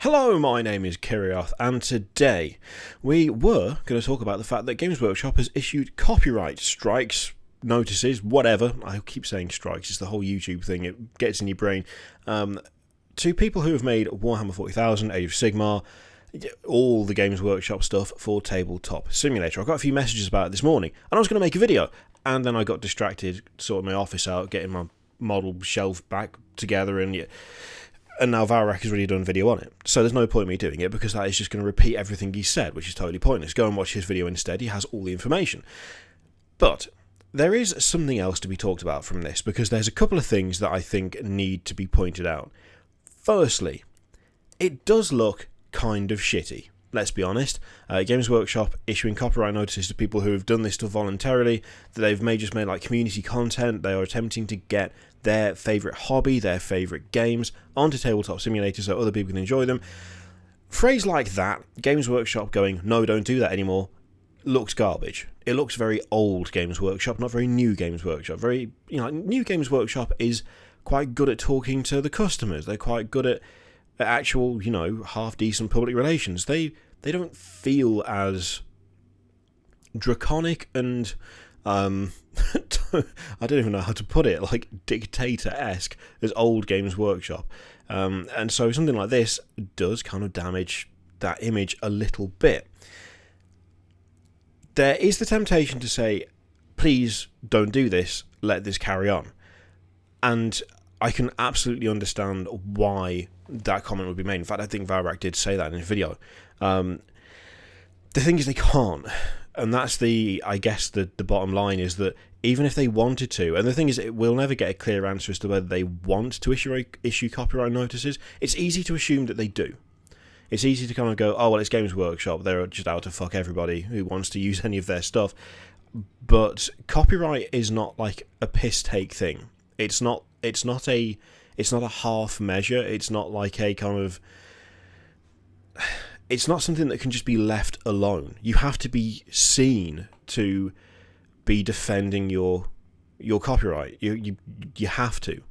Hello, my name is Kirioth, and today we were going to talk about the fact that Games Workshop has issued copyright strikes, notices, whatever. I keep saying strikes, it's the whole YouTube thing, it gets in your brain. To people who have made Warhammer 40,000, Age of Sigmar, all the Games Workshop stuff for Tabletop Simulator. I got a few messages about it this morning, and I was going to make a video, and then I got distracted, sorting my office out, getting my model shelf back together, and now Valrak has already done a video on it. So there's no point in me doing it, because that is just going to repeat everything he said, which is totally pointless. Go and watch his video instead, he has all the information. But there is something else to be talked about from this, because there's a couple of things that I think need to be pointed out. Firstly, it does look kind of shitty. Let's be honest. Games Workshop issuing copyright notices to people who have done this stuff voluntarily, that they've just made like community content. They are attempting to get their favourite hobby, their favourite games onto Tabletop Simulator so other people can enjoy them. Phrase like that, Games Workshop going, no, don't do that anymore, looks garbage. It looks very old Games Workshop, not very new Games Workshop. New Games Workshop is quite good at talking to the customers. They're quite good at actual, half-decent public relations. They don't feel as draconic and, I don't even know how to put it, like dictator-esque as old Games Workshop. And so something like this does kind of damage that image a little bit. There is the temptation to say, please don't do this, let this carry on. And I can absolutely understand why that comment would be made. In fact, I think Valrak did say that in his video. The thing is, they can't. And that's the bottom line, is that even if they wanted to, and the thing is, we'll never get a clear answer as to whether they want to issue copyright notices. It's easy to assume that they do. It's easy to kind of go, oh, well, it's Games Workshop. They're just out to fuck everybody who wants to use any of their stuff. But copyright is not like a piss-take thing. It's not a half measure. It's not like a kind of... It's not something that can just be left alone. You have to be seen to be defending your copyright. You have to.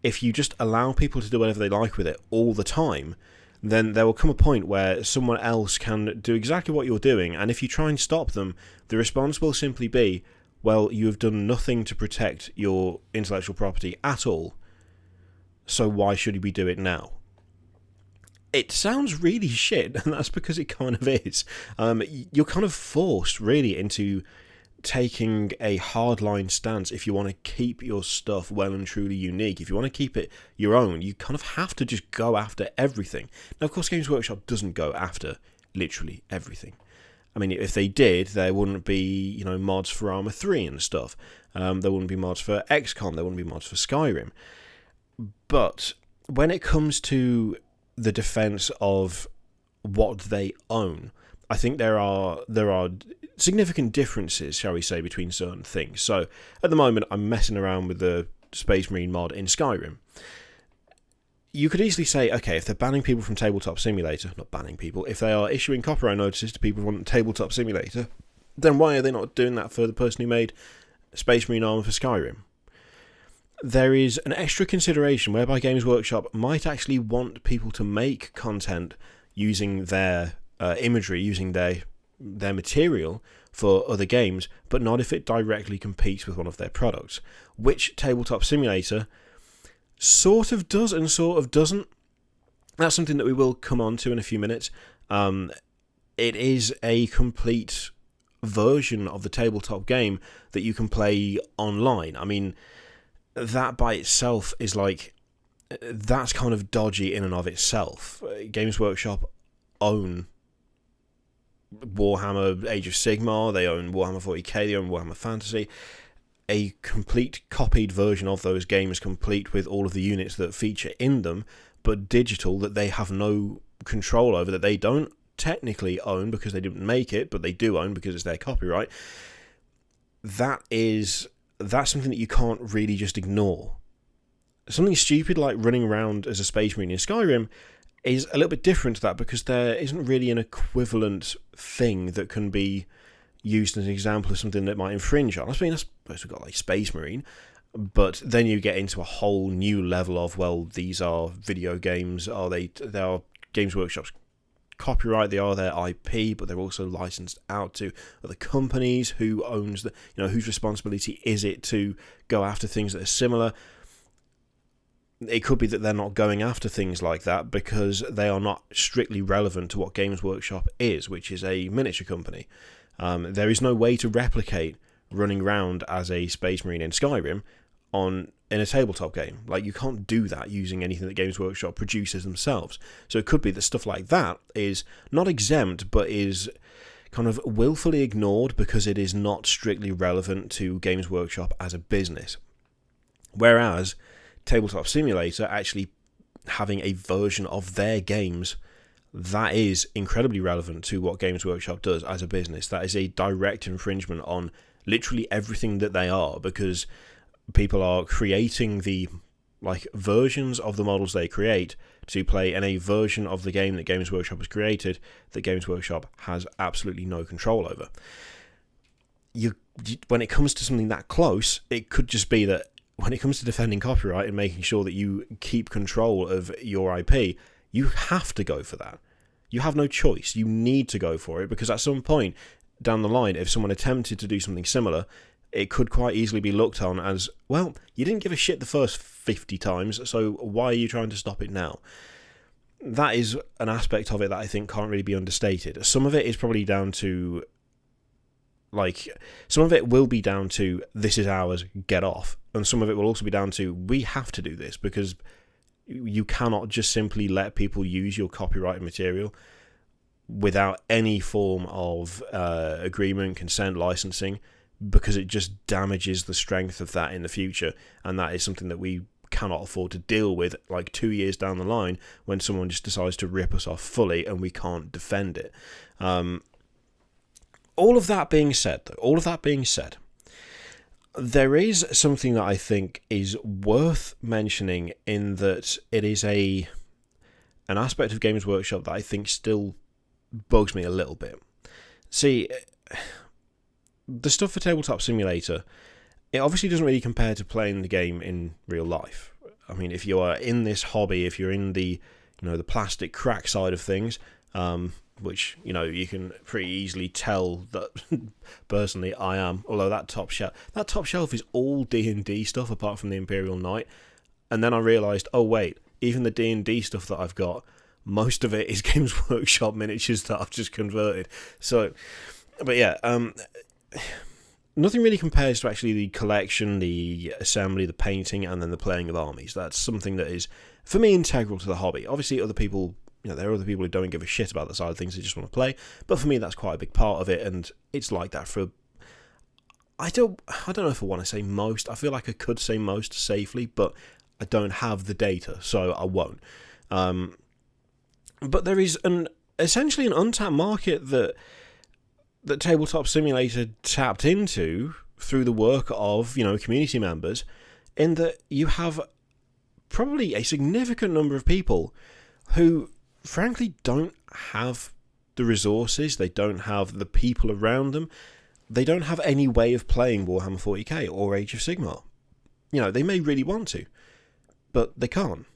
If you just allow people to do whatever they like with it all the time, then there will come a point where someone else can do exactly what you're doing, and if you try and stop them, the response will simply be, well, you have done nothing to protect your intellectual property at all, so why should we do it now? It sounds really shit, and that's because it kind of is. You're kind of forced, really, into taking a hardline stance if you want to keep your stuff well and truly unique. If you want to keep it your own, you kind of have to just go after everything. Now, of course, Games Workshop doesn't go after literally everything. I mean, if they did, there wouldn't be, mods for Arma 3 and stuff. There wouldn't be mods for XCOM. There wouldn't be mods for Skyrim. But when it comes to the defense of what they own, I think there are significant differences, shall we say, between certain things. So at the moment, I'm messing around with the Space Marine mod in Skyrim. You could easily say, okay, if they're banning people from Tabletop Simulator, not banning people, if they are issuing copyright notices to people who want Tabletop Simulator, then why are they not doing that for the person who made Space Marine armor for Skyrim? There is an extra consideration whereby Games Workshop might actually want people to make content using their imagery, using their material for other games, but not if it directly competes with one of their products, which Tabletop Simulator sort of does and sort of doesn't. That's something that we will come on to in a few minutes. It is a complete version of the tabletop game that you can play online. I mean, that by itself is that's kind of dodgy in and of itself. Games Workshop own Warhammer Age of Sigmar, they own Warhammer 40k, they own Warhammer Fantasy. A complete copied version of those games, complete with all of the units that feature in them, but digital, that they have no control over, that they don't technically own because they didn't make it, but they do own because it's their copyright. That's something that you can't really just ignore. Something stupid like running around as a Space Marine in Skyrim is a little bit different to that, because there isn't really an equivalent thing that can be used as an example of something that might infringe on. I suppose we've got like Space Marine, but then you get into a whole new level of, well, these are video games, they are Games Workshop's copyright, they are their IP, but they're also licensed out to other companies. Who owns the, whose responsibility is it to go after things that are similar? It could be that they're not going after things like that because they are not strictly relevant to what Games Workshop is, which is a miniature company. There is no way to replicate running around as a Space Marine in Skyrim in a tabletop game. Like, you can't do that using anything that Games Workshop produces themselves. So it could be that stuff like that is not exempt, but is kind of willfully ignored because it is not strictly relevant to Games Workshop as a business. Whereas Tabletop Simulator actually having a version of their games that is incredibly relevant to what Games Workshop does as a business. That is a direct infringement on literally everything that they are, because people are creating the versions of the models they create to play in a version of the game that Games Workshop has created that Games Workshop has absolutely no control over. When it comes to something that close, it could just be that when it comes to defending copyright and making sure that you keep control of your IP, you have to go for that. You have no choice. You need to go for it, because at some point down the line, if someone attempted to do something similar, it could quite easily be looked on as, well, you didn't give a shit the first 50 times, so why are you trying to stop it now? That is an aspect of it that I think can't really be understated. Some of it is probably down to, some of it will be down to, this is ours, get off. And some of it will also be down to, we have to do this, because you cannot just simply let people use your copyrighted material without any form of agreement, consent, licensing, because it just damages the strength of that in the future. And that is something that we cannot afford to deal with 2 years down the line when someone just decides to rip us off fully and we can't defend it. All of that being said, there is something that I think is worth mentioning, in that it is an aspect of Games Workshop that I think still bugs me a little bit. See, the stuff for Tabletop Simulator, it obviously doesn't really compare to playing the game in real life. I mean, if you are in this hobby, if you're in the the plastic crack side of things, which you can pretty easily tell that personally I am. Although that top shelf is all D&D stuff apart from the Imperial Knight, and then I realised, oh wait, even the D&D stuff that I've got, most of it is Games Workshop miniatures that I've just converted. So, but yeah, nothing really compares to actually the collection, the assembly, the painting, and then the playing of armies. That's something that is, for me, integral to the hobby. Obviously, other people, there are other people who don't give a shit about that side of things, they just want to play. But for me, that's quite a big part of it, and it's like that for, I don't know if I want to say most. I feel like I could say most safely, but I don't have the data, so I won't. But there is essentially an untapped market that Tabletop Simulator tapped into through the work of, community members, in that you have probably a significant number of people who, frankly, don't have the resources, they don't have the people around them, they don't have any way of playing Warhammer 40k or Age of Sigmar. They may really want to, but they can't.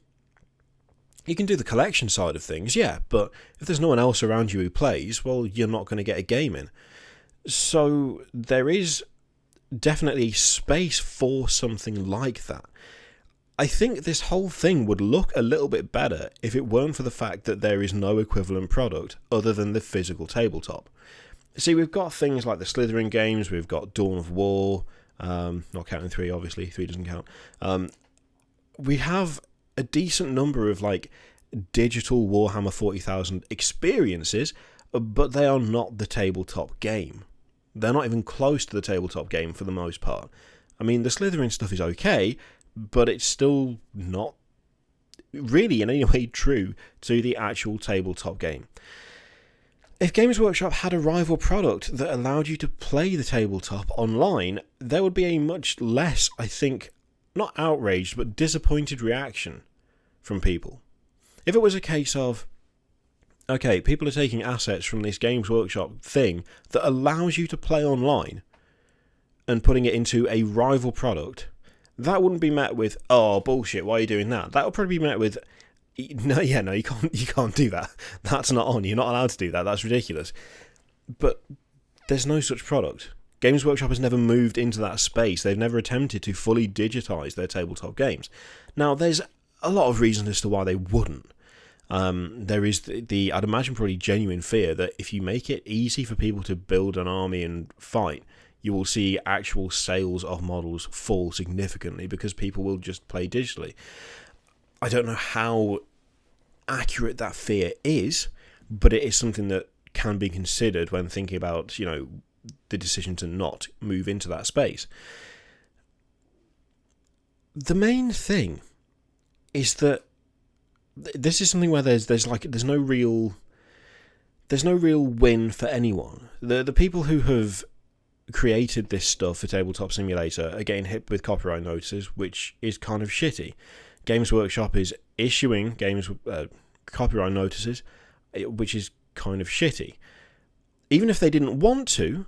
You can do the collection side of things, yeah, but if there's no one else around you who plays, well, you're not going to get a game in. So there is definitely space for something like that. I think this whole thing would look a little bit better if it weren't for the fact that there is no equivalent product other than the physical tabletop. See, we've got things like the Slytherin games, we've got Dawn of War, not counting 3, obviously, 3 doesn't count. We have a decent number of digital Warhammer 40,000 experiences, but they are not the tabletop game. They're not even close to the tabletop game for the most part. I mean, the Slytherin stuff is okay, but it's still not really in any way true to the actual tabletop game. If Games Workshop had a rival product that allowed you to play the tabletop online, there would be a much less, I think, not outraged, but disappointed reaction from people. If it was a case of, okay, people are taking assets from this Games Workshop thing that allows you to play online and putting it into a rival product, that wouldn't be met with, oh, bullshit, why are you doing that? That would probably be met with, No, yeah, no, you can't do that. That's not on. You're not allowed to do that. That's ridiculous. But there's no such product. Games Workshop has never moved into that space. They've never attempted to fully digitise their tabletop games. Now, there's a lot of reasons as to why they wouldn't. There is the I'd imagine probably genuine fear that if you make it easy for people to build an army and fight, you will see actual sales of models fall significantly because people will just play digitally. I don't know how accurate that fear is, but it is something that can be considered when thinking about, the decision to not move into that space. The main thing is that this is something where there's no real win for anyone. The people who have created this stuff for Tabletop Simulator are getting hit with copyright notices, which is kind of shitty. Games Workshop is issuing copyright notices, which is kind of shitty. Even if they didn't want to,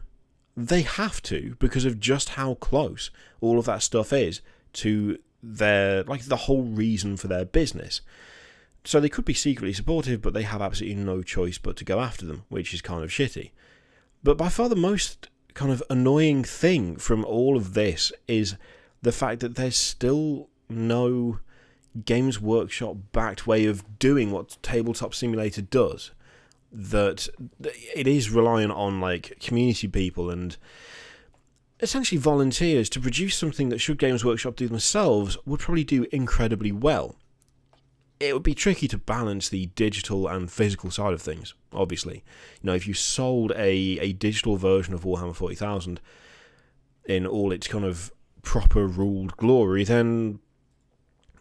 they have to because of just how close all of that stuff is to their, the whole reason for their business. So they could be secretly supportive, but they have absolutely no choice but to go after them, which is kind of shitty. But by far the most kind of annoying thing from all of this is the fact that there's still no Games Workshop backed way of doing what Tabletop Simulator does. That it is reliant on community people and essentially volunteers to produce something that, should Games Workshop do themselves, would probably do incredibly well. It would be tricky to balance the digital and physical side of things, obviously. If you sold a digital version of Warhammer 40,000 in all its kind of proper ruled glory, then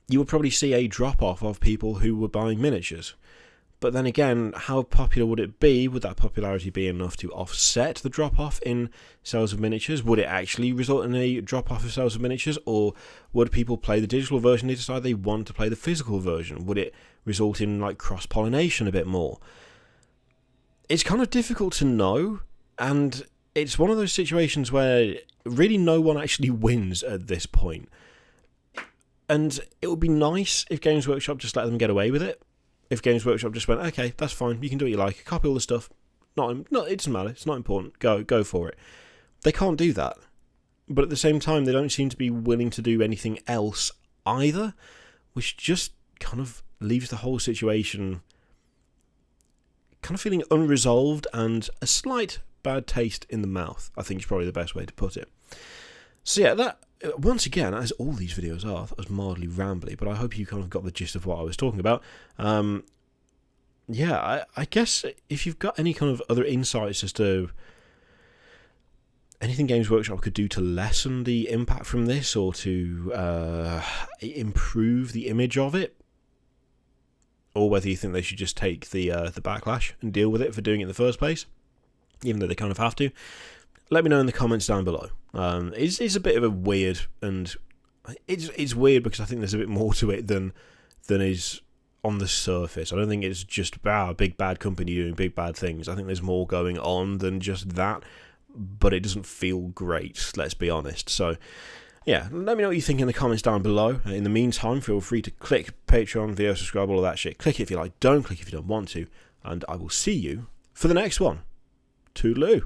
you would probably see a drop-off of people who were buying miniatures. But then again, how popular would it be? Would that popularity be enough to offset the drop-off in sales of miniatures? Would it actually result in a drop-off of sales of miniatures? Or would people play the digital version, they decide they want to play the physical version? Would it result in cross-pollination a bit more? It's kind of difficult to know, and it's one of those situations where really no one actually wins at this point. And it would be nice if Games Workshop just let them get away with it. If Games Workshop just went, okay, that's fine, you can do what you like, copy all the stuff, it doesn't matter, it's not important, go for it. They can't do that. But at the same time, they don't seem to be willing to do anything else either, which just kind of leaves the whole situation kind of feeling unresolved and a slight bad taste in the mouth, I think is probably the best way to put it. So yeah, that, once again, as all these videos are, that was mildly rambly, but I hope you kind of got the gist of what I was talking about. I guess if you've got any kind of other insights as to anything Games Workshop could do to lessen the impact from this, or to improve the image of it, or whether you think they should just take the backlash and deal with it for doing it in the first place, even though they kind of have to, let me know in the comments down below. It's a bit of a weird, and it's weird because I think there's a bit more to it than is on the surface. I don't think it's just a big bad company doing big bad things. I think there's more going on than just that, but it doesn't feel great, let's be honest. So yeah, let me know what you think in the comments down below. In the meantime, feel free to click Patreon, video, subscribe, all of that shit. Click it if you like, don't click if you don't want to, and I will see you for the next one. Toodaloo.